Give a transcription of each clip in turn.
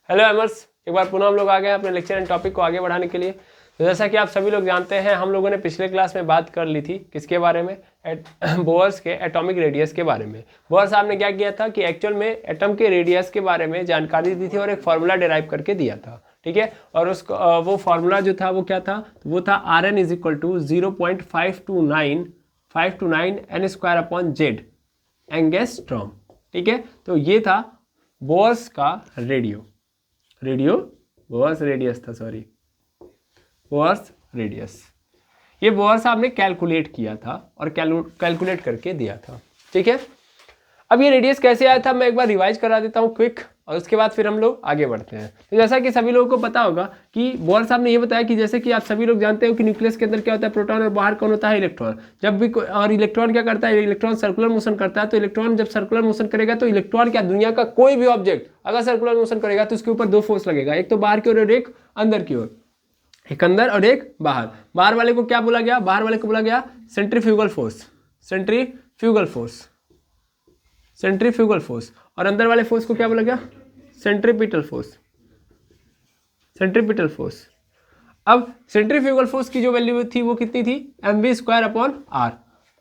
Hello एमर्स, एक बार पुनः हम लोग आ गए अपने लेक्चर एंड टॉपिक को आगे बढ़ाने के लिए। तो जैसा कि आप सभी लोग जानते हैं, हम लोगों ने पिछले क्लास में बात कर ली थी किसके बारे में, बोर्स के एटॉमिक रेडियस के बारे में। बोर साहब ने क्या किया था कि एक्चुअल में एटम के रेडियस के बारे में जानकारी दी थी और एक फार्मूला डिराइव करके दिया था, ठीक है। और उसको वो फार्मूला जो था वो क्या था, वो था Rn is equal to 0.529 n square upon Z angstrom, ठीक है। तो ये था बोर्स का बोर्स रेडियस था, सॉरी बोर्स रेडियस। ये बोर साहब ने कैलकुलेट किया था और कैलकुलेट करके दिया था, ठीक है। अब ये रेडियस कैसे आया था मैं एक बार रिवाइज करा देता हूँ क्विक, और उसके बाद फिर हम लोग आगे बढ़ते हैं। तो जैसा कि सभी लोगों को पता होगा कि बोर साहब ने ये बताया कि जैसे कि आप सभी लोग जानते हो कि न्यूक्लियस के अंदर क्या होता है, प्रोटॉन, और बाहर कौन होता है, इलेक्ट्रॉन। जब भी और इलेक्ट्रॉन क्या करता है, इलेक्ट्रॉन सर्कुलर मोशन करता है। तो इलेक्ट्रॉन जब सर्कुलर मोशन करेगा तो इलेक्ट्रॉन क्या, दुनिया का कोई भी ऑब्जेक्ट अगर सर्कुलर मोशन करेगा तो उसके ऊपर दो फोर्स लगेगा, एक तो बाहर की ओर और एक अंदर की ओर, एक अंदर और एक बाहर। बाहर वाले को क्या बोला गया, बाहर वाले को बोला गया सेंट्रीफ्यूगल फोर्स, और अंदर वाले फोर्स को क्या बोला गया, सेंट्रीपिटल फोर्स। अब सेंट्रीफ्यूगल फोर्स की जो वैल्यू थी वो कितनी थी, mv²/r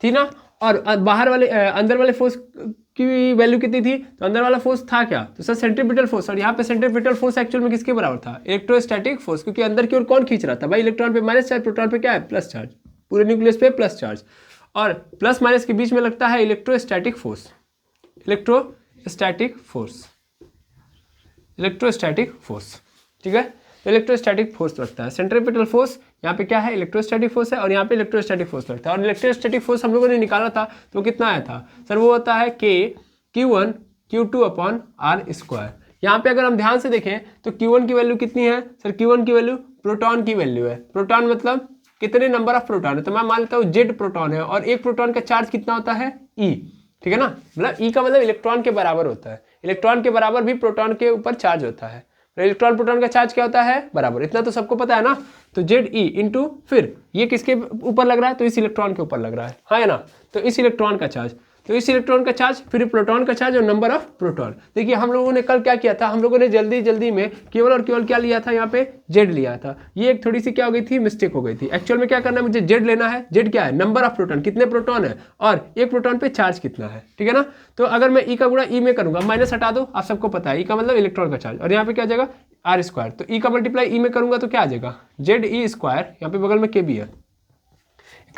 थी ना। और बाहर वाले अंदर वाले फोर्स की वैल्यू कितनी थी, तो अंदर वाला फोर्स था क्या, तो सर सेंट्रीपिटल फोर्स। और यहाँ पे सेंट्रीपिटल फोर्स एक्चुअल में किसके बराबर था, इलेक्ट्रोस्टैटिक फोर्स, क्योंकि अंदर की ओर कौन खींच रहा था भाई, इलेक्ट्रॉन पे माइनस चार्ज, प्रोटॉन पे क्या है, प्लस चार्ज, पूरे न्यूक्लियस पे प्लस चार्ज, और प्लस माइनस के बीच में लगता है इलेक्ट्रोस्टैटिक फोर्स, ठीक है। तो इलेक्ट्रोस्टैटिक फोर्स लगता है, सेंट्रीपिटल फोर्स यहाँ पे क्या है, इलेक्ट्रोस्टैटिक फोर्स है, और यहाँ पे इलेक्ट्रोस्टैटिक फोर्स लगता है। और इलेक्ट्रोस्टैटिक फोर्स हम लोगों ने निकाला था तो कितना आया था सर, वो होता है Q1 Q2/r²। यहाँ पे अगर हम ध्यान से देखें तो Q1 की वैल्यू कितनी है सर, Q1 की वैल्यू प्रोटॉन की वैल्यू है। प्रोटॉन मतलब कितने नंबर ऑफ प्रोटॉन है, तो मैं मान लेता हूँ जेड प्रोटॉन है, और एक प्रोटॉन का चार्ज कितना होता है, E, ठीक है ना। मतलब E का मतलब इलेक्ट्रॉन के बराबर होता है, इलेक्ट्रॉन के बराबर भी प्रोटॉन के ऊपर चार्ज होता है। इलेक्ट्रॉन प्रोटॉन का चार्ज क्या होता है, बराबर, इतना तो सबको पता है ना। तो जेड ई इंटू फिर ये किसके ऊपर लग रहा है, तो इस इलेक्ट्रॉन के ऊपर लग रहा है, हाँ है ना। तो इस इलेक्ट्रॉन का चार्ज, तो इस इलेक्ट्रॉन का चार्ज, फिर प्रोटॉन का चार्ज और नंबर ऑफ प्रोटॉन। देखिए हम लोगों ने कल क्या किया था, हम लोगों ने जल्दी में केवल और केवल क्या लिया था, यहाँ पे जेड लिया था। ये एक थोड़ी सी क्या हो गई थी, मिस्टेक हो गई थी। एक्चुअल में क्या करना है, मुझे जेड लेना है। जेड क्या है, नंबर ऑफ प्रोटॉन, कितने प्रोटॉन है, और एक प्रोटॉन पे चार्ज कितना है, ठीक है ना। तो अगर मैं ई का गुणा ई में करूंगा, माइनस हटा दो, आप सबको पता है ई का मतलब इलेक्ट्रॉन का चार्ज, और यहाँ पे क्या आ जाएगा r²। तो ई का मल्टीप्लाई ई में करूंगा तो क्या आ जाएगा, ZE², यहाँ पे बगल में के भी है,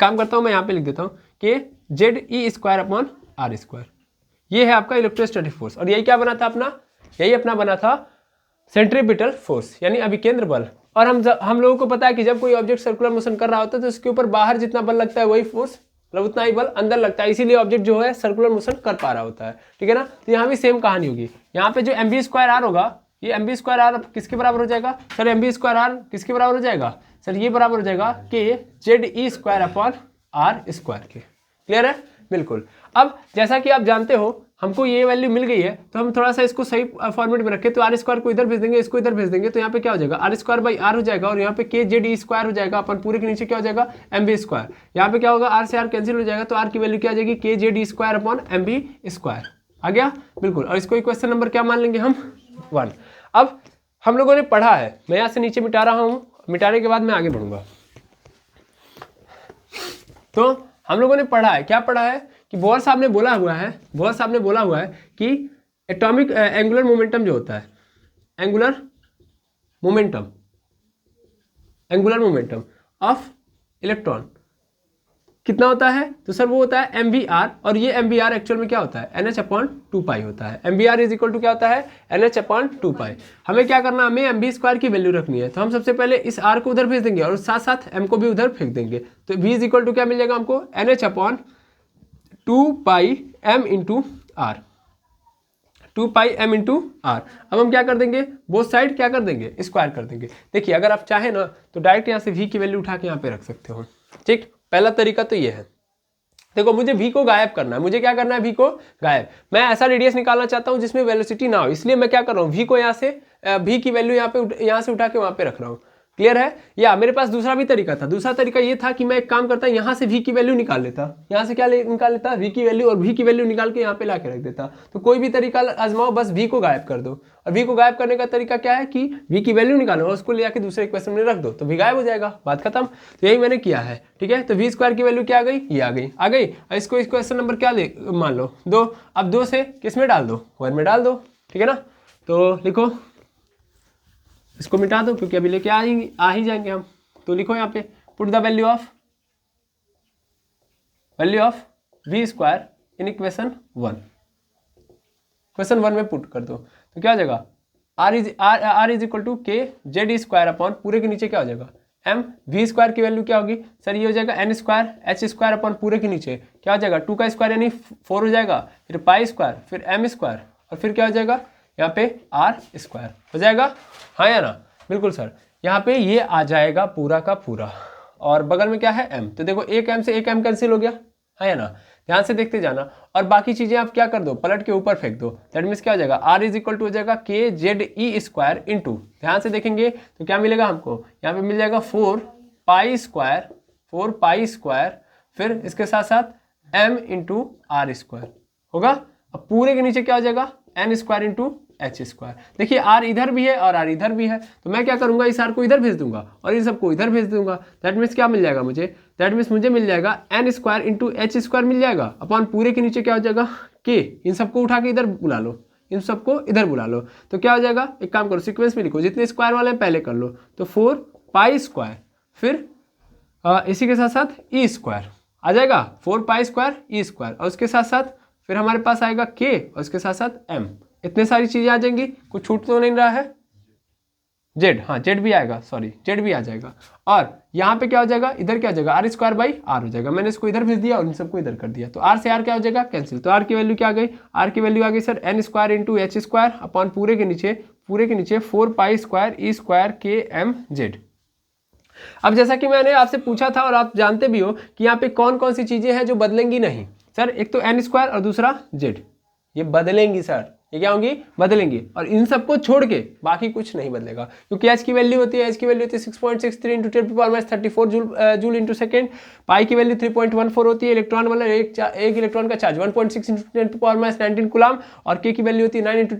काम करता हूँ मैं यहाँ पे लिख देता हूँ कि ZE²/r²। ये है आपका इलेक्ट्रोस्टैटिक फोर्स, और यही क्या बना था अपना, यही अपना बना था सेंट्रीपिटल फोर्स, यानी अभिकेंद्र बल। और हम लोगों को पता है कि जब कोई ऑब्जेक्ट सर्कुलर मोशन कर रहा होता है तो उसके ऊपर बाहर जितना बल लगता है वही फोर्स, मतलब उतना ही बल अंदर लगता है, इसीलिए ऑब्जेक्ट जो है सर्कुलर मोशन कर पा रहा होता है, ठीक है ना। तो यहाँ भी सेम कहानी होगी। यहाँ पे जो mv²r होगा, ये mv²r किसके बराबर हो जाएगा सर, mv²r किसके बराबर हो जाएगा सर, ये बराबर हो जाएगा कि ZE²/r² के। क्लियर है, बिल्कुल। अब जैसा कि आप जानते हो हमको ये वैल्यू मिल गई है, तो हम थोड़ा सा इसको सही फॉर्मेट में रखें। तो r² को इधर भेज देंगे, इसको इधर भेज देंगे, तो यहाँ पे क्या हो जाएगा, r²/r हो जाएगा, और यहाँ पे KZE² हो जाएगा, अपन पूरे के नीचे क्या हो जाएगा, mv²। यहाँ पे क्या होगा, r से r कैंसिल हो जाएगा, तो r की वैल्यू क्या आ जाएगी, KZE²/mv²। आ गया, बिल्कुल। और इसको क्वेश्चन नंबर क्या मान लेंगे हम, 1। अब हम लोगों ने पढ़ा है, मैं यहाँ से नीचे मिटा रहा हूँ, मिटाने के बाद मैं आगे बढ़ूंगा। तो हम लोगों ने पढ़ा है, क्या पढ़ा है कि बोर साहब ने बोला हुआ है कि एटॉमिक एंगुलर मोमेंटम जो होता है, एंगुलर मोमेंटम ऑफ इलेक्ट्रॉन कितना होता है, तो सर वो होता है mvr, और ये mvr एक्चुअल में क्या होता है, NH/2π होता है। mvr इज इक्वल टू क्या होता है, NH/2π। हमें क्या करना, हमें mv² की वैल्यू रखनी है, तो हम सबसे पहले इस r को उधर भेज देंगे और साथ साथ m को भी उधर फेंक देंगे। तो v इज इक्वल टू क्या मिल जाएगा हमको, NH/2πm into r, 2πm into r। अब हम क्या कर देंगे, बोथ साइड क्या कर देंगे, स्क्वायर कर देंगे। देखिए अगर आप चाहें ना तो डायरेक्ट यहाँ से v की वैल्यू उठा के यहाँ पे रख सकते हो, ठीक। पहला तरीका तो ये है। देखो मुझे v को गायब करना है, मुझे क्या करना है, v को गायब। मैं ऐसा रेडियस निकालना चाहता हूँ जिसमें वेलोसिटी ना हो, इसलिए मैं क्या कर रहा हूँ, v को यहाँ से v की वैल्यू यहाँ से उठा के वहाँ पे रख रहा हूँ। क्लियर है? या मेरे पास दूसरा भी तरीका था। दूसरा तरीका ये था कि मैं एक काम करता, यहाँ से v की वैल्यू निकाल लेता, यहाँ से क्या निकाल लेता, v की वैल्यू, और v की वैल्यू निकाल के यहाँ पे ला के रख देता। तो कोई भी तरीका आजमाओ, बस v को गायब कर दो। और v को गायब करने का तरीका क्या है कि v की वैल्यू निकालो और उसको ले जाके दूसरे इक्वेशन में रख दो, तो v गायब हो जाएगा, बात खत्म। तो यही मैंने किया है, ठीक है। तो v² की वैल्यू क्या आ गई, ये आ गई, आ गई। और इसको इक्वेशन नंबर क्या ले मान लो 2। अब 2 से किस में डाल दो, 1 में डाल दो, ठीक है ना। तो लिखो, इसको मिटा दो क्योंकि अभी लेके आ ही जाएंगे हम। तो लिखो यहाँ पे put the value of v² in equation 1। Question 1 में पुट कर दो तो क्या हो जाएगा, r इज इक्वल टू के z² अपॉन पूरे के नीचे क्या हो जाएगा m। v² की वैल्यू क्या होगी सर, ये हो जाएगा n² h² अपॉन पूरे के नीचे क्या हो जाएगा 2 का स्क्वायर यानी 4 हो जाएगा, फिर π², फिर m² और फिर क्या हो जाएगा यहाँ पे r² हो जाएगा, हाँ या ना। बिल्कुल सर, यहाँ पे ये आ जाएगा पूरा का पूरा, और बगल में क्या है m। तो देखो एक m से एक m कैंसिल हो गया, हाँ या ना। ध्यान से देखते जाना, और बाकी चीजें आप क्या कर दो, पलट के ऊपर फेंक दो। दैट मीन्स क्या हो जाएगा, r इज इक्वल टू हो जाएगा के ZE² इंटू, ध्यान से देखेंगे तो क्या मिलेगा हमको, यहाँ पे मिल जाएगा 4 पाई स्क्वायर, फिर इसके साथ साथ m इंटू r² होगा। अब पूरे के नीचे क्या हो जाएगा n² इंटू h²। देखिए r इधर भी है और r इधर भी है, तो मैं क्या करूंगा, इस r को इधर भेज दूंगा और इन सबको इधर भेज दूंगा। दैट मीन्स क्या मिल जाएगा मुझे, दैट मीन्स मुझे मिल जाएगा n² इंटू h² मिल जाएगा अपॉन पूरे के नीचे क्या हो जाएगा k। इन सबको उठा के इधर बुला लो, इन सबको इधर बुला लो, तो क्या हो जाएगा, एक काम करो सीक्वेंस में लिखो, जितने स्क्वायर वाले हैं पहले कर लो। तो 4 पाई स्क्वायर, फिर इसी के साथ साथ e² आ जाएगा, 4 पाई² e² और उसके साथ साथ फिर हमारे पास आएगा k और उसके साथ साथ m। इतने सारी चीजें आ जाएंगी, कुछ छूट तो नहीं रहा है, z, हाँ z भी आएगा, सॉरी z भी आ जाएगा। और यहाँ पे क्या हो जाएगा, इधर क्या हो जाएगा r² बाई r हो जाएगा। मैंने इसको इधर भेज दिया और इन सबको इधर कर दिया, तो r से r क्या हो जाएगा कैंसिल। तो r की वैल्यू क्या आ गई, r की वैल्यू आ गई sir n² into h² upon पूरे के नीचे 4 पाई² e² k m z। अब जैसा कि मैंने आपसे पूछा था और आप जानते भी हो कि यहाँ पे कौन कौन सी चीजें हैं जो बदलेंगी नहीं सर, एक तो n² और दूसरा z, ये बदलेंगी सर, ये क्या होंगी, बदलेंगी। और इन सबको छोड़ के बाकी कुछ नहीं बदलेगा, क्योंकि h की वैल्यू होती है 6.63 इंटू 10⁻34 जूल इंटू सेकेंड। पाई की वैल्यू 3.14 होती है, इलेक्ट्रॉन वाला एक इलेक्ट्रॉन का चार्ज 1.6 इंटू 10⁻19 कूलम, और k की वैल्यू होती है 9 into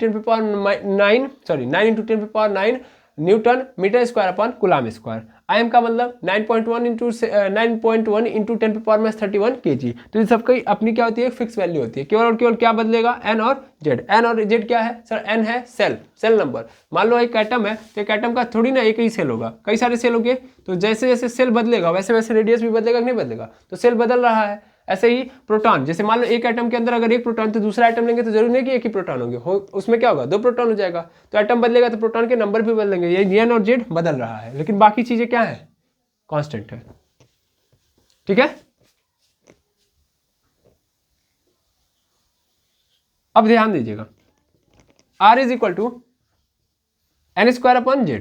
10⁻9 newton metre square upon coulomb square. आयम का मतलब 9.1 इंटू 10⁻31 kg। तो इन सबकी अपनी क्या होती है, फिक्स वैल्यू होती है। केवल और केवल क्या बदलेगा, n और z। n और z क्या है सर, n है सेल नंबर। मान लो एक एटम है, तो एक एटम का थोड़ी ना एक ही सेल होगा, कई सारे सेल होंगे, तो जैसे जैसे सेल बदलेगा वैसे वैसे रेडियस भी बदलेगा कि नहीं बदलेगा, तो सेल बदल रहा है। ऐसे ही प्रोटॉन, जैसे मान लो एक एटम के अंदर अगर एक प्रोटॉन तो दूसरा एटम लेंगे तो जरूरी नहीं कि एक ही प्रोटॉन होंगे, उसमें क्या होगा, 2 प्रोटॉन हो जाएगा। तो एटम बदलेगा तो प्रोटॉन के नंबर भी बदलेंगे। ये n और z बदल रहा है, लेकिन बाकी चीजें क्या है, कांस्टेंट है, ठीक है। अब ध्यान दीजिएगा, r is equal to n² upon z,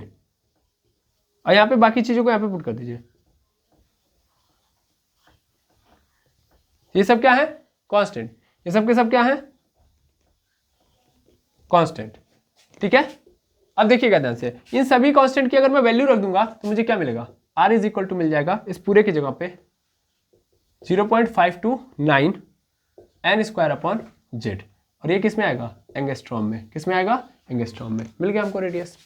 और यहां पे बाकी चीजों को यहां पे पुट कर दीजिए। ये सब क्या है, कांस्टेंट, ये सब के सब क्या है, कांस्टेंट, ठीक है। अब देखिएगा ध्यान से, इन सभी कांस्टेंट की अगर मैं वैल्यू रख दूंगा तो मुझे क्या मिलेगा, r इज इक्वल टू मिल जाएगा इस पूरे की जगह पे 0.529 n² अपॉन z, और ये किस में आएगा, एंगस्ट्रॉम में। किस में आएगा, एंगस्ट्रॉम में। मिल गया हमको रेडियस।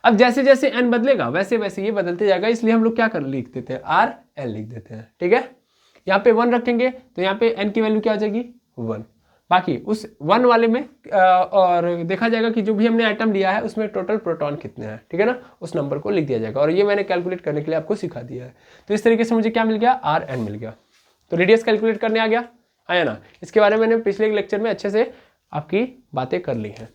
अब जैसे जैसे n बदलेगा वैसे वैसे ये बदलते जाएगा, इसलिए हम लोग क्या कर लिख देते हैं, r l लिख देते हैं, ठीक है। यहाँ पे 1 रखेंगे तो यहाँ पे n की वैल्यू क्या आ जाएगी, 1। बाकी उस 1 वाले में और देखा जाएगा कि जो भी हमने आइटम लिया है उसमें टोटल प्रोटॉन कितने हैं, ठीक है ना, उस नंबर को लिख दिया जाएगा। और ये मैंने कैलकुलेट करने के लिए आपको सिखा दिया है। तो इस तरीके से मुझे क्या मिल गया, r n मिल गया। तो रेडियस कैलकुलेट करने आ गया, आया ना। इसके बारे में मैंने पिछले लेक्चर में अच्छे से आपकी बातें कर ली हैं।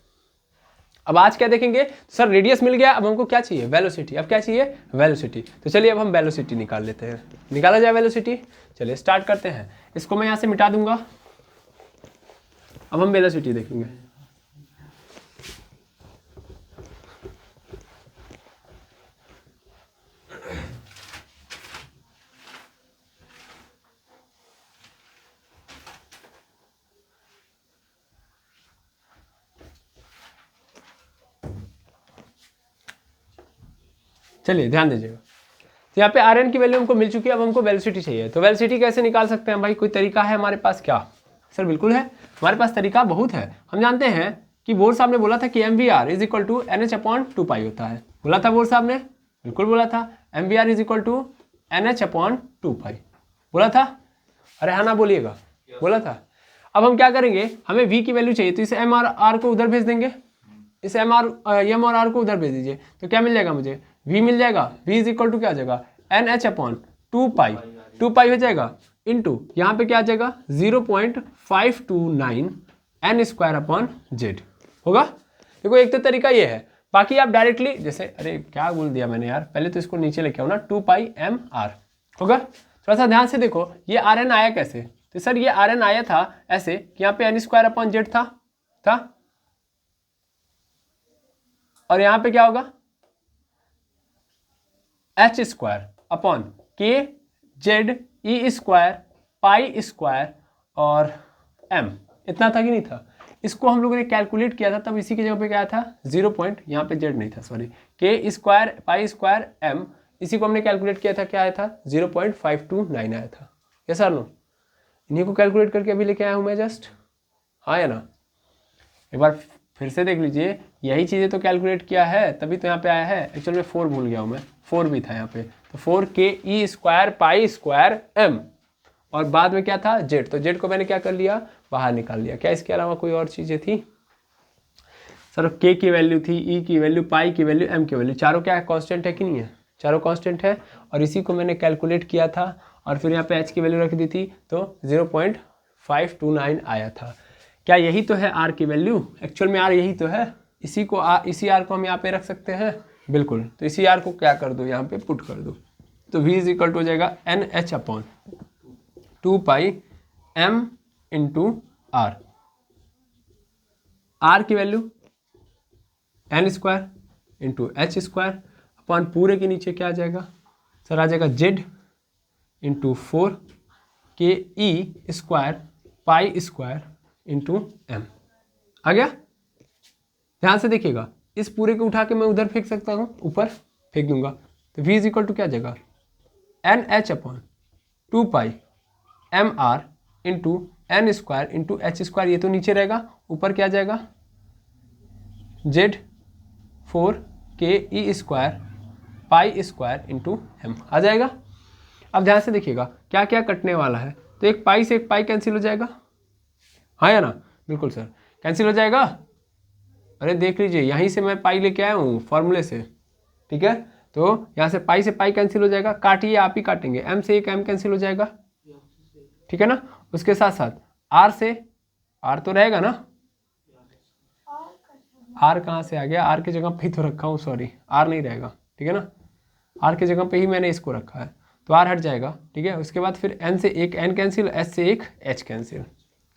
अब आज क्या देखेंगे, सर रेडियस मिल गया, अब हमको क्या चाहिए, वेलोसिटी। अब क्या चाहिए, वेलोसिटी। तो चलिए अब हम वेलोसिटी निकाल लेते हैं। निकाला जाए वेलोसिटी, चलिए स्टार्ट करते हैं। इसको मैं यहाँ से मिटा दूंगा, अब हम वेलोसिटी देखेंगे। चलिए ध्यान दीजिएगा, तो यहाँ पे आर एन की वैल्यू हमको मिल चुकी है, अब हमको वेलोसिटी चाहिए। तो वेलोसिटी कैसे निकाल सकते हैं भाई, कोई तरीका है हमारे पास क्या? सर बिल्कुल है, हमारे पास तरीका बहुत है। हम जानते हैं कि बोर साहब ने बोला था कि MVR is equal to NH/2π होता है। बोला था बोर साहब ने? बिल्कुल बोला था, MVR is equal to NH/2π बोला था। अरे हाँ ना बोलिएगा, बोला था। अब हम क्या करेंगे, हमें V की वैल्यू चाहिए, तो इस M और R को उधर भेज देंगे, इस M और R को उधर भेज दीजिए, तो क्या मिल जाएगा मुझे? V मिल जाएगा। V इज इक्वल टू क्या आ जाएगा? NH/2π, 2π हो जाएगा इंटू यहाँ पे क्या आ जाएगा 0.529 N² होगा। देखो एक तो तरीका ये है, बाकी आप डायरेक्टली जैसे, अरे क्या बोल दिया मैंने यार, पहले तो इसको नीचे लेके आओ ना, 2πmr होगा। थोड़ा सा ध्यान से देखो, ये Rn आया कैसे? तो सर ये Rn आया था ऐसे कि यहाँ पे N² था और यहाँ पे क्या होगा H²/kZe² π² और m, इतना था कि नहीं था? इसको हम लोगों ने कैलकुलेट किया था, तब इसी की जगह पे क्या था 0. यहाँ पे z नहीं था, सॉरी, k² π² m, इसी को हमने कैलकुलेट किया था, क्या आया था 0.529 आया था। यस और नो? इन्हीं को कैलकुलेट करके अभी लेके आया हूँ मैं जस्ट, हाँ या ना? एक बार फिर से देख लीजिए, यही चीज़ें तो कैलकुलेट किया है, तभी तो यहाँ पे आया है। एक्चुअल में 4 भूल गया हूँ मैं, 4 भी था यहाँ पे, तो 4ke² π² m और बाद में क्या था z, तो z को मैंने क्या कर लिया, बाहर निकाल लिया। क्या इसके अलावा कोई और चीज़ें थी? सर k की वैल्यू थी, e की वैल्यू, पाई की वैल्यू, m की वैल्यू, चारों क्या है, कांस्टेंट है कि नहीं है? चारों कांस्टेंट है, और इसी को मैंने कैलकुलेट किया था और फिर यहाँ पे h की वैल्यू रख दी थी, तो 0.529 आया था। क्या यही तो है r की वैल्यू? एक्चुअल में r यही तो है, इसी r को हम यहाँ पे रख सकते हैं, बिल्कुल। तो इसी r को क्या कर दो, यहाँ पे पुट कर दो, तो v इज इक्वल टू हो जाएगा NH/2πm इंटू r, r की value n² into h² upon पूरे के नीचे क्या आ जाएगा सर, आ जाएगा z into 4ke² π² into m। आ गया? ध्यान से देखिएगा, इस पूरे को उठा के मैं उधर फेंक सकता हूँ, ऊपर फेंक दूंगा, तो v इज इक्वल टू क्या आ जाएगा NH/2πmr into n² into h², ये तो नीचे रहेगा, ऊपर क्या आ जाएगा z 4ke² π² इंटू m आ जाएगा। अब ध्यान से देखिएगा क्या क्या कटने वाला है, तो एक पाई से एक पाई कैंसिल हो जाएगा, हाँ या ना? बिल्कुल सर, कैंसिल हो जाएगा। अरे देख लीजिए, यहीं से मैं पाई लेके आया हूँ फॉर्मूले से, ठीक है? तो यहाँ से पाई से पाई कैंसिल हो जाएगा, काटिए, आप ही काटेंगे, m से एक m कैंसिल हो जाएगा, ठीक है ना? उसके साथ साथ r से r तो रहेगा ना, r कहाँ से आ गया, r की जगह पे ही तो रखा हूँ, सॉरी r नहीं रहेगा, ठीक है ना? r की जगह पे ही मैंने इसको रखा है, तो r हट जाएगा, ठीक है? उसके बाद फिर n से एक n कैंसिल, h से एक h कैंसिल,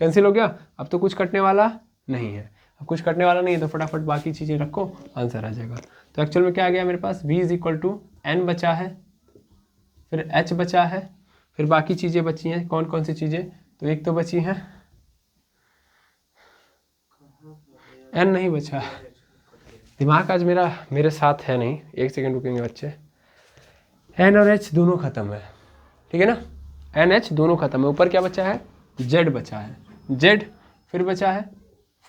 कैंसिल हो गया। अब तो कुछ कटने वाला नहीं है, अब कुछ कटने वाला नहीं है, तो फटाफट बाकी चीज़ें रखो, आंसर आ जाएगा। तो एक्चुअल में क्या आ गया मेरे पास, v is equal to n बचा है, फिर h बचा है, फिर बाकी चीज़ें बची हैं, कौन कौन सी चीज़ें, तो एक तो बची हैं, n नहीं बचा, दिमाग आज मेरे साथ है नहीं, एक सेकंड रुकेंगे बच्चे, n और h दोनों खत्म है, ठीक है ना? n h दोनों खत्म है, ऊपर क्या बचा है, z बचा है, z, फिर बचा है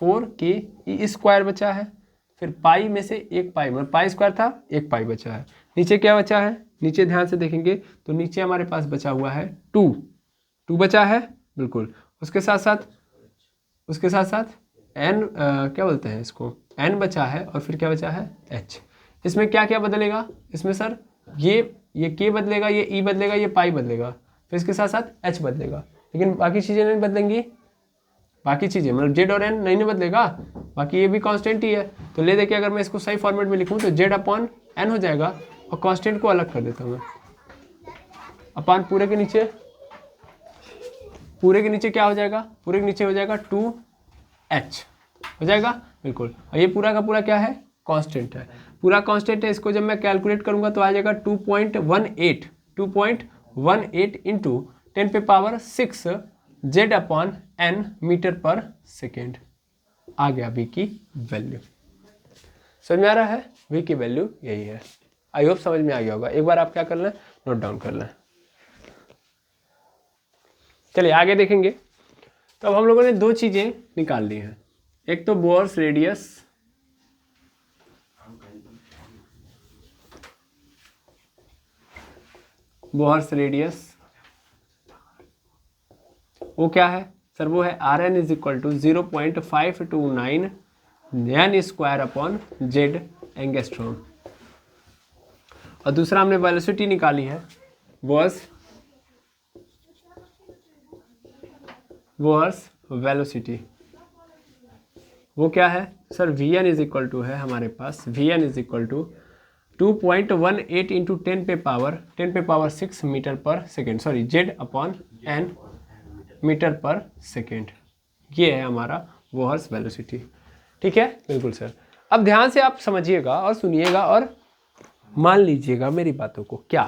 4ke² बचा है, फिर पाई में से एक पाई, मतलब π² था, एक पाई बचा है, नीचे क्या बचा है, नीचे ध्यान से देखेंगे तो नीचे हमारे पास बचा हुआ है 2 बचा है, बिल्कुल। उसके साथ साथ n क्या बोलते हैं इसको, n बचा है, और फिर क्या बचा है h। इसमें क्या क्या बदलेगा, इसमें सर ये k बदलेगा, ये e बदलेगा, ये पाई बदलेगा, फिर इसके साथ साथ h बदलेगा, लेकिन बाकी चीज़ें नहीं बदलेंगी, बाकी चीज़ें मतलब z और n नहीं बदलेगा, बाकी ये भी कांस्टेंट ही है। तो ले देखिए, अगर मैं इसको सही फॉर्मेट में लिखूँ तो z/n हो जाएगा, और कांस्टेंट को अलग कर देता हूँ मैं, अपॉन पूरे के नीचे क्या हो जाएगा, पूरे के नीचे हो जाएगा 2h हो जाएगा, बिल्कुल। और ये पूरा का पूरा क्या है, कांस्टेंट है, पूरा कांस्टेंट है। इसको जब मैं कैलकुलेट करूंगा तो आ जाएगा 2.18 into 10⁻6 z/n metre per second आ गया v की वैल्यू। समझ में आ रहा है, v की वैल्यू यही है। आई होप समझ में आ गया होगा। एक बार आप क्या कर लें, नोट डाउन कर लें। चलिए आगे देखेंगे। तो अब हम लोगों ने दो चीजें निकाल ली हैं, एक तो बोर्स रेडियस, बोर्स रेडियस वो क्या है सर, वो है R N is equal to 0.529 N square upon Z angstrom. और दूसरा हमने वेलोसिटी निकाली है, वर्स वेलोसिटी, वो क्या है sir, V N is equal to है हमारे पास, V N is equal to 2.18 into 10 पे power 6 metre per second, sorry Z upon N metre per second. ये है हमारा वर्स वेलोसिटी। ठीक है, बिल्कुल सर। अब ध्यान से आप समझिएगा और सुनिएगा और मान लीजिएगा मेरी बातों को। क्या,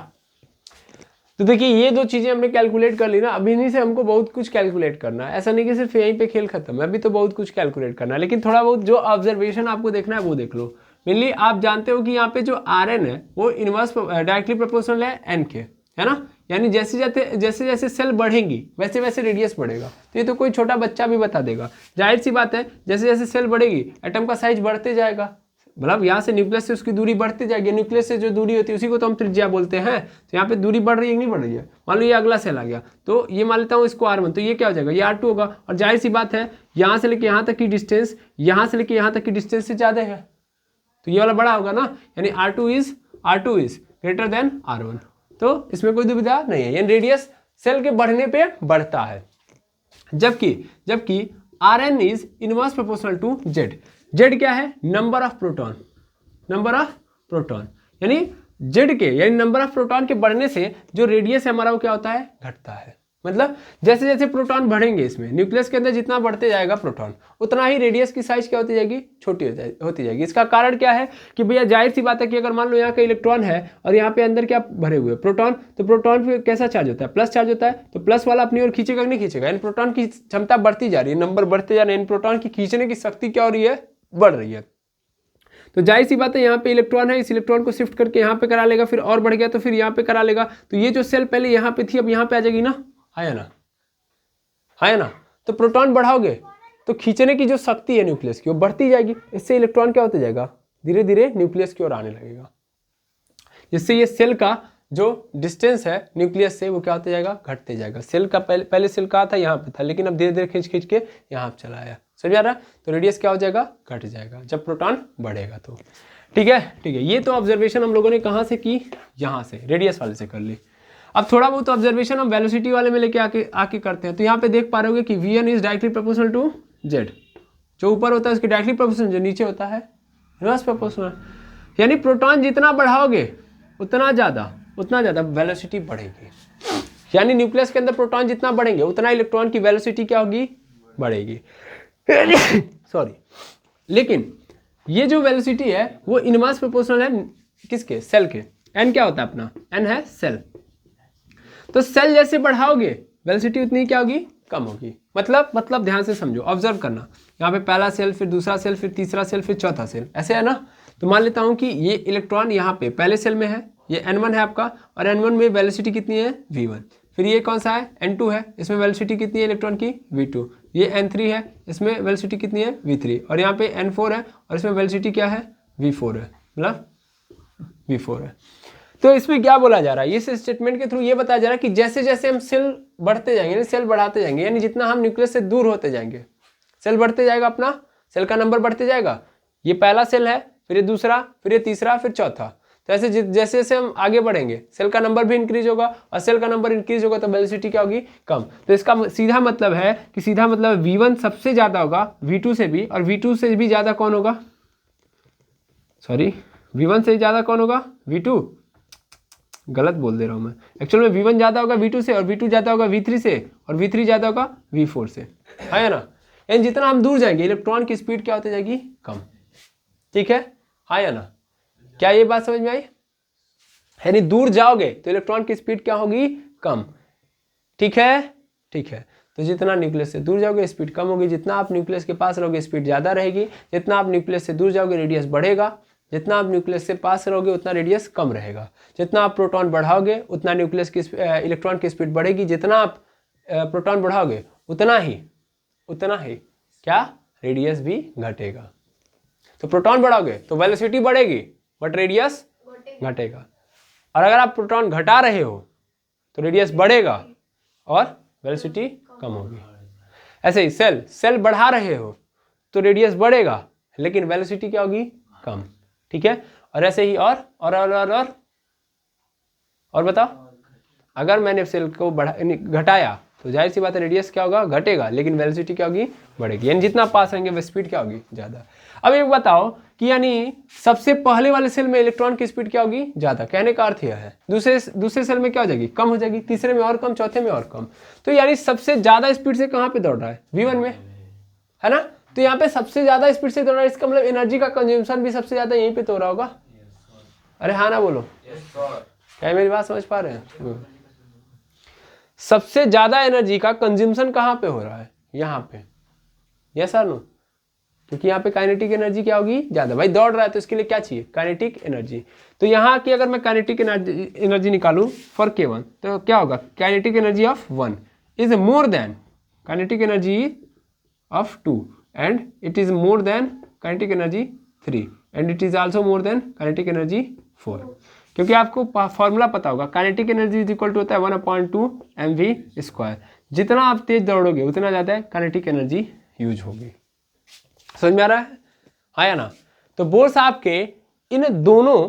तो देखिए ये दो चीजें हमने कैलकुलेट कर ली ना, अभी नहीं से हमको बहुत कुछ कैलकुलेट करना है। ऐसा नहीं कि सिर्फ यहीं पे खेल खत्म है, अभी तो बहुत कुछ कैलकुलेट करना है, लेकिन थोड़ा बहुत जो ऑब्जर्वेशन आपको देखना है वो देख लो। मेनली आप जानते हो कि यहाँ पे जो आर एन है वो इनवर्स डायरेक्टली प्रोपोर्शनल है एन के, है ना। यानी जैसे जैसे सेल बढ़ेंगी वैसे वैसे रेडियस बढ़ेगा। तो ये तो कोई छोटा बच्चा भी बता देगा। जाहिर सी बात है, जैसे जैसे सेल बढ़ेगी एटम का साइज बढ़ते जाएगा, मतलब यहाँ से न्यूक्लियस से उसकी दूरी बढ़ती जाएगी। न्यूक्लियस से जो दूरी होती है उसी को तो हम त्रिज्या बोलते हैं। तो यहाँ पे दूरी बढ़ रही है कि नहीं बढ़ रही है। मान लो ये अगला सेल आ गया, तो ये मान लेता हूँ इसको R1, तो ये क्या हो जाएगा, ये R2 होगा। और जाहिर सी बात है यहाँ से लेके यहाँ तक की डिस्टेंस, यहाँ से लेके यहाँ तक की डिस्टेंस से ज़्यादा है, तो ये वाला बड़ा होगा ना, यानी R2 is greater than R1। तो इसमें कोई दुविधा नहीं है, यानी रेडियस सेल के बढ़ने पे बढ़ता है। जबकि Rn is inverse proportional to Z. Z क्या है, नंबर ऑफ प्रोटॉन, यानी जेड के यानी नंबर ऑफ प्रोटॉन के बढ़ने से जो रेडियस है हमारा वो क्या होता है, घटता है। मतलब जैसे जैसे प्रोटॉन बढ़ेंगे इसमें न्यूक्लियस के अंदर जितना बढ़ते जाएगा प्रोटॉन, उतना ही रेडियस की साइज क्या होती जाएगी, छोटी होती जाएगी। इसका कारण क्या है कि भैया जाहिर सी बात है कि अगर मान लो यहाँ का इलेक्ट्रॉन है और यहाँ पे अंदर क्या भरे हुए प्रोटॉन, तो प्रोटॉन पे कैसा चार्ज होता है, प्लस चार्ज होता है। तो प्लस वाला अपनी ओर खींचेगा कि नहीं खींचेगा, यानी प्रोटॉन की क्षमता बढ़ती जा रही है, नंबर बढ़ते जा रहे हैं, प्रोटॉन की खींचने की शक्ति क्या हो रही है, बढ़ रही है। तो जाहिर सी बात है यहाँ पे इलेक्ट्रॉन है, इस इलेक्ट्रॉन को शिफ्ट करके यहाँ पे करा लेगा, फिर और बढ़ गया तो फिर यहाँ पे करा लेगा। तो ये जो सेल पहले यहाँ पे थी अब यहाँ पे आ जाएगी ना, है ना। तो प्रोटॉन बढ़ाओगे तो खींचने की जो शक्ति है न्यूक्लियस की वो बढ़ती जाएगी। इससे इलेक्ट्रॉन क्या होते जाएगा, धीरे धीरे न्यूक्लियस की ओर आने लगेगा, जिससे ये सेल का जो डिस्टेंस है न्यूक्लियस से वो क्या होते जाएगा, घटते जाएगा। सेल का पहले सेल कहाँ था, यहाँ पे था, लेकिन अब धीरे धीरे खींच के यहाँ पे चला आया। समझ आ रहा है। तो रेडियस क्या हो जाएगा, घट जाएगा जब प्रोटॉन बढ़ेगा। तो ठीक है, ये तो ऑब्जर्वेशन हम लोगों ने कहाँ से की, यहाँ से रेडियस वाले से कर ली। अब थोड़ा बहुत ऑब्जर्वेशन हम वेलोसिटी वाले में लेके आके करते हैं। तो यहाँ पे देख पा रहे होगे कि Vn is directly proportional to Z. जो ऊपर होता है उसकी डायरेक्टली प्रोपोर्शनल, जो नीचे होता है रिवर्स प्रोपोर्शनल। यानी प्रोटॉन जितना बढ़ाओगे उतना ज़्यादा वेलोसिटी बढ़ेगी। यानी न्यूक्लियस के अंदर प्रोटॉन जितना बढ़ेंगे उतना इलेक्ट्रॉन की वेलोसिटी क्या होगी, बढ़ेगी। सॉरी, लेकिन ये जो वेलोसिटी है वो इनवर्स प्रोपोर्शनल है किसके, सेल के। एन क्या होता है अपना, एन है सेल। तो सेल जैसे बढ़ाओगे वेलोसिटी उतनी क्या होगी, कम होगी। मतलब ध्यान से समझो, ऑब्जर्व करना। यहाँ पे पहला सेल, फिर दूसरा सेल, फिर तीसरा सेल, फिर चौथा सेल, ऐसे है ना। तो मान लेता हूँ कि ये इलेक्ट्रॉन यहाँ पे पहले सेल में है, ये N1 है आपका, और N1 में वेलोसिटी कितनी है, V1। फिर ये कौन सा है, N2 है, इसमें वेलोसिटी कितनी है इलेक्ट्रॉन की, V2। ये N3 है, इसमें वेलोसिटी कितनी है, V3। और यहाँ पे N4 है और इसमें वेलोसिटी क्या है, V4 है, मतलब V4 है। तो इसमें क्या बोला जा रहा है, इस स्टेटमेंट के थ्रू ये बताया जा रहा है कि जैसे जैसे हम सेल बढ़ते जाएंगे, यानी सेल बढ़ाते जाएंगे, यानी जितना हम न्यूक्लियस से दूर होते जाएंगे सेल बढ़ते जाएगा, अपना सेल का नंबर बढ़ते जाएगा। ये पहला सेल है, फिर ये दूसरा, फिर ये तीसरा, फिर चौथा। तो ऐसे जैसे जैसे हम आगे बढ़ेंगे सेल का नंबर भी इंक्रीज होगा, और सेल का नंबर इंक्रीज होगा तो वेलोसिटी क्या होगी, कम। तो इसका सीधा मतलब है कि V1 सबसे ज्यादा होगा V2 से भी, और V2 से भी ज्यादा कौन होगा, सॉरी V1 से ज्यादा कौन होगा, V2। गलत बोल दे रहा हूं मैं, एक्चुअल में V1 ज्यादा होगा V2 से, और V2 ज्यादा होगा V3 से, और V3 ज्यादा होगा V4 से, है ना। यानी जितना हम दूर जाएंगे इलेक्ट्रॉन की स्पीड क्या होती जाएगी, कम। ठीक है, हाँ या ना। क्या ये बात समझ में आई। यानी दूर जाओगे तो इलेक्ट्रॉन की स्पीड क्या होगी, कम। ठीक है। तो जितना न्यूक्लियस से दूर जाओगे स्पीड कम होगी, जितना आप न्यूक्लियस के पास रहोगे स्पीड ज़्यादा रहेगी, जितना आप न्यूक्लियस से दूर जाओगे रेडियस बढ़ेगा। जितना आप न्यूक्लियस से पास करोगे उतना रेडियस कम रहेगा। जितना आप प्रोटॉन बढ़ाओगे उतना न्यूक्लियस की इलेक्ट्रॉन की स्पीड बढ़ेगी। जितना आप प्रोटॉन बढ़ाओगे उतना ही क्या रेडियस भी घटेगा। तो प्रोटॉन बढ़ाओगे तो वेलोसिटी बढ़ेगी बट रेडियस घटेगा, और अगर आप प्रोटॉन घटा रहे हो तो रेडियस बढ़ेगा और वेलोसिटी कम होगी। ऐसे ही सेल बढ़ा रहे हो तो रेडियस बढ़ेगा लेकिन वेलोसिटी क्या होगी, कम। ठीक है, और ऐसे ही और बताओ, अगर मैंने सेल को घटाया तो जाहिर सी बात है रेडियस क्या होगा, घटेगा, लेकिन वेलोसिटी क्या होगी, बढ़ेगी। यानी जितना पास रहेंगे वो स्पीड क्या होगी, ज़्यादा। अब एक बताओ कि यानी सबसे पहले वाले सेल में इलेक्ट्रॉन की स्पीड क्या होगी, ज़्यादा। कहने का अर्थ यह है दूसरे सेल में क्या हो जाएगी, कम हो जाएगी, तीसरे में और कम, चौथे में और कम। तो यानी सबसे ज़्यादा स्पीड से कहाँ पे दौड़ रहा है, V1 में, है ना। तो यहाँ पे सबसे ज़्यादा स्पीड से दौड़ रहा है, इसका मतलब एनर्जी का कंज्यूमशन भी सबसे ज़्यादा यहीं पे तो हो रहा होगा। अरे हाँ ना बोलो, क्या मेरी बात समझ पा रहे हैं। सबसे ज्यादा एनर्जी का कंज्यूमशन कहाँ पे हो रहा है, यहाँ पे। यस और नो, क्योंकि यहाँ पे काइनेटिक एनर्जी क्या होगी, ज्यादा। भाई दौड़ रहा है तो इसके लिए क्या चाहिए, काइनेटिक एनर्जी। तो यहाँ की अगर मैं काइनेटिक एनर्जी निकालूं फॉर K1 तो क्या होगा, kinetic energy of 1 is more than kinetic energy of 2 and it is more than kinetic energy 3 and it is also more than kinetic energy 4। क्योंकि आपको फॉर्मूला पता होगा, kinetic energy is equal to होता है 1/2 mv²। जितना आप तेज दौड़ोगे उतना ज़्यादा काइनेटिक एनर्जी यूज होगी। समझ में आ रहा है, हाँ या ना। तो बोर साहब के इन दोनों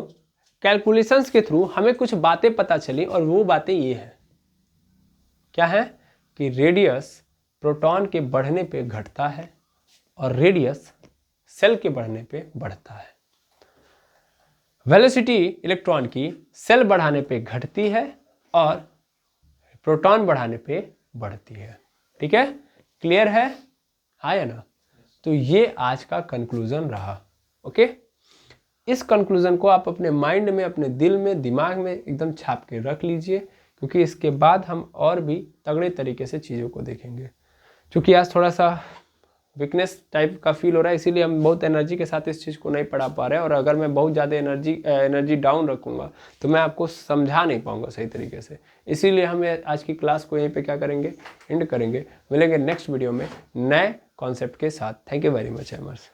कैलकुलेशंस के थ्रू हमें कुछ बातें पता चली, और वो बातें ये हैं, क्या है कि रेडियस प्रोटॉन के बढ़ने पे घटता है और रेडियस सेल के बढ़ने पे बढ़ता है। वेलोसिटी इलेक्ट्रॉन की सेल बढ़ाने पे घटती है और प्रोटॉन बढ़ाने पे बढ़ती है। ठीक है, क्लियर है, हाँ या ना। तो ये आज का कंक्लूजन रहा। ओके, इस कंक्लूजन को आप अपने माइंड में, अपने दिल में, दिमाग में एकदम छाप के रख लीजिए, क्योंकि इसके बाद हम और भी तगड़े तरीके से चीज़ों को देखेंगे। क्योंकि आज थोड़ा सा वीकनेस टाइप का फील हो रहा है, इसीलिए हम बहुत एनर्जी के साथ इस चीज़ को नहीं पढ़ा पा रहे हैं। और अगर मैं बहुत ज़्यादा एनर्जी डाउन रखूँगा तो मैं आपको समझा नहीं पाऊँगा सही तरीके से। इसीलिए हम आज की क्लास को यहीं पे क्या करेंगे, एंड करेंगे। मिलेंगे नेक्स्ट वीडियो में नए कॉन्सेप्ट के साथ। Thank you very much एमर्स।